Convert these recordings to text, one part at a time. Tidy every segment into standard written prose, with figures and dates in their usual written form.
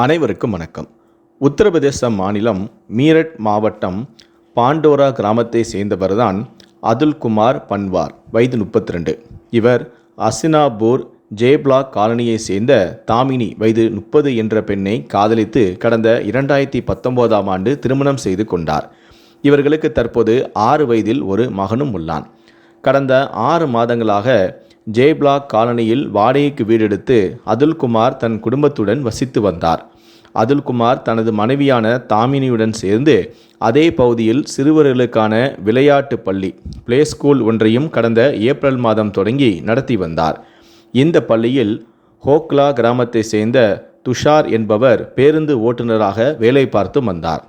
அனைவருக்கும் வணக்கம். உத்தரப்பிரதேச மாநிலம் மீரட் மாவட்டம் பாண்டோரா கிராமத்தை சேர்ந்தவர்தான் அதுல்குமார் பன்வார். வயது 32. இவர் அசினாபூர் ஜே பிளாக் காலனியை சேர்ந்த தாமினி வயது 30 என்ற பெண்ணை காதலித்து கடந்த 2019ஆம் ஆண்டு திருமணம் செய்து கொண்டார். இவர்களுக்கு தற்போது 6 வயதில் ஒரு மகனும் உள்ளான். கடந்த 6 மாதங்களாக ஜே பிளாக் காலனியில் வாடகைக்கு வீடெடுத்து அதுல்குமார் தன் குடும்பத்துடன் வசித்து வந்தார். அதுல்குமார் தனது மனைவியான தாமினியுடன் சேர்ந்து அதே பகுதியில் சிறுவர்களுக்கான விளையாட்டு பள்ளி பிளே ஸ்கூல் ஒன்றையும் கடந்த ஏப்ரல் மாதம் தொடங்கி நடத்தி வந்தார். இந்த பள்ளியில் ஹோக்லா கிராமத்தை சேர்ந்த துஷார் என்பவர் பேருந்து ஓட்டுநராக வேலை பார்த்து வந்தார்.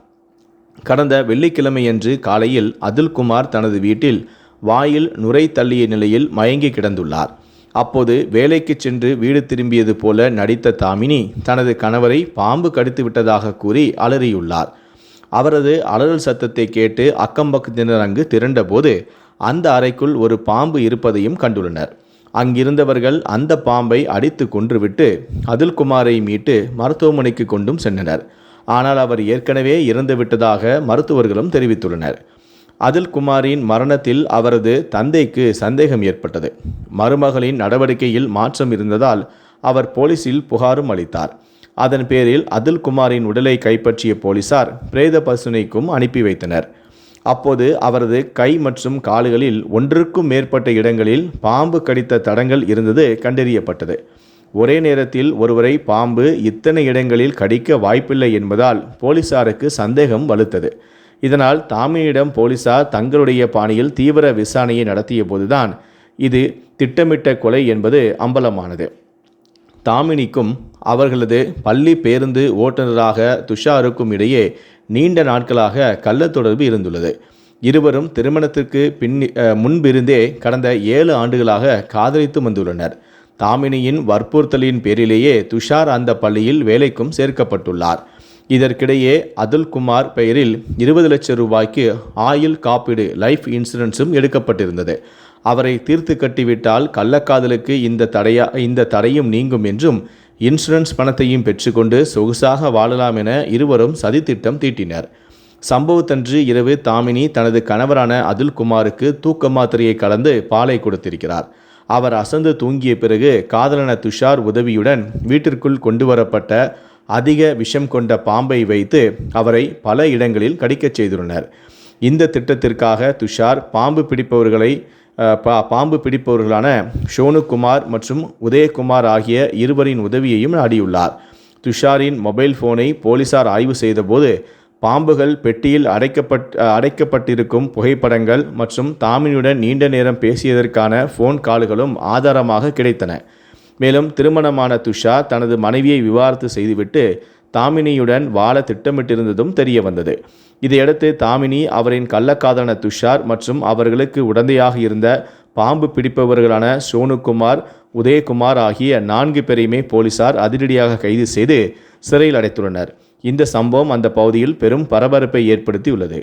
கடந்த வெள்ளிக்கிழமையன்று காலையில் அதுல்குமார் தனது வீட்டில் வாயில் நுரை தள்ளிய நிலையில் மயங்கி கிடந்துள்ளார். அப்போது வேலைக்கு சென்று வீடு திரும்பியது போல நடித்த தாமினி தனது கணவரை பாம்பு கடித்து விட்டதாக கூறி அலறியுள்ளார். அவரது அலறல் சத்தத்தை கேட்டு அக்கம்பக்கத்தினர் அங்கு திரண்டபோது அந்த அறைக்குள் ஒரு பாம்பு இருப்பதையும் கண்டுள்ளனர். அங்கிருந்தவர்கள் அந்த பாம்பை அடித்து கொன்றுவிட்டு அதுல்குமாரை மீட்டு மருத்துவமனைக்கு கொண்டும் சென்றனர். ஆனால் அவர் ஏற்கனவே இறந்துவிட்டதாக மருத்துவர்களும் தெரிவித்துள்ளனர். அதுல்குமாரின் மரணத்தில் அவரது தந்தைக்கு சந்தேகம் ஏற்பட்டது. மருமகளின் நடவடிக்கையில் மாற்றம் இருந்ததால் அவர் போலீசில் புகாரும் அளித்தார். அதன் பேரில் அதுல்குமாரின் உடலை கைப்பற்றிய போலீசார் பிரேத பரிசோதனைக்கும் அனுப்பி வைத்தனர். அப்போது அவரது கை மற்றும் கால்களில் ஒன்றுக்கும் மேற்பட்ட இடங்களில் பாம்பு கடித்த தடங்கள் இருந்தது கண்டறியப்பட்டது. ஒரே நேரத்தில் ஒருவரை பாம்பு இத்தனை இடங்களில் கடிக்க வாய்ப்பில்லை என்பதால் போலீசாருக்கு சந்தேகம் வலுத்தது. இதனால் தாமினியிடம் போலீசார் தங்களுடைய பாணியில் தீவிர விசாரணையை நடத்திய போதுதான் இது திட்டமிட்ட கொலை என்பது அம்பலமானது. தாமினிக்கும் அவர்களது பள்ளி பேருந்து ஓட்டுநராக துஷாருக்கும் இடையே நீண்ட நாட்களாக கள்ள தொடர்பு இருந்துள்ளது. இருவரும் திருமணத்திற்கு முன்பிருந்தே கடந்த 7 ஆண்டுகளாக காதலித்து வந்துள்ளனர். தாமினியின் வற்புறுத்தலின் பேரிலேயே துஷார் அந்த பள்ளியில் வேலைக்கும் சேர்க்கப்பட்டுள்ளார். இதற்கிடையே அதுல்குமார் பெயரில் 20 லட்சம் ரூபாய்க்கு ஆயுள் காப்பீடு லைஃப் இன்சூரன்ஸும் எடுக்கப்பட்டிருந்தது. அவரை தீர்த்து கட்டிவிட்டால் கள்ளக்காதலுக்கு இந்த தடையும் நீங்கும் என்றும் இன்சூரன்ஸ் பணத்தையும் பெற்றுக்கொண்டு சொகுசாக வாழலாம் என இருவரும் சதித்திட்டம் தீட்டினர். சம்பவத்தன்று இரவு தாமினி தனது கணவரான அதுல்குமாருக்கு தூக்க மாத்திரையை கலந்து பாலை கொடுத்திருக்கிறார். அவர் அசந்து தூங்கிய பிறகு காதலன துஷார் உதவியுடன் வீட்டிற்குள் கொண்டு வரப்பட்ட அதிக விஷம் கொண்ட பாம்பை வைத்து அவரை பல இடங்களில் கடிக்கச் செய்துள்ளனர். இந்த திட்டத்திற்காக துஷார் பாம்பு பிடிப்பவர்களான ஷோனுகுமார் மற்றும் உதயகுமார் ஆகிய இருவரின் உதவியையும் நாடியுள்ளார். துஷாரின் மொபைல் போனை போலீசார் ஆய்வு செய்தபோது பாம்புகள் பெட்டியில் அடைக்கப்பட்டிருக்கும் புகைப்படங்கள் மற்றும் தாமினியுடன் நீண்ட நேரம் பேசியதற்கான ஃபோன் கால்களும் ஆதாரமாக கிடைத்தன. மேலும் திருமணமான துஷார் தனது மனைவியை விவாகரத்து செய்துவிட்டு தாமினியுடன் வாழ திட்டமிட்டிருந்ததும் தெரிய வந்தது. இதையடுத்து தாமினி அவரின் கள்ளக்காதலான துஷார் மற்றும் அவர்களுக்கு உடந்தையாக இருந்த பாம்பு பிடிப்பவர்களான ஷோனுகுமார், உதயகுமார் ஆகிய 4 பேரையுமே போலீசார் அதிரடியாக கைது செய்து சிறையில் அடைத்துள்ளனர். இந்த சம்பவம் அந்த பகுதியில் பெரும் பரபரப்பை ஏற்படுத்தியுள்ளது.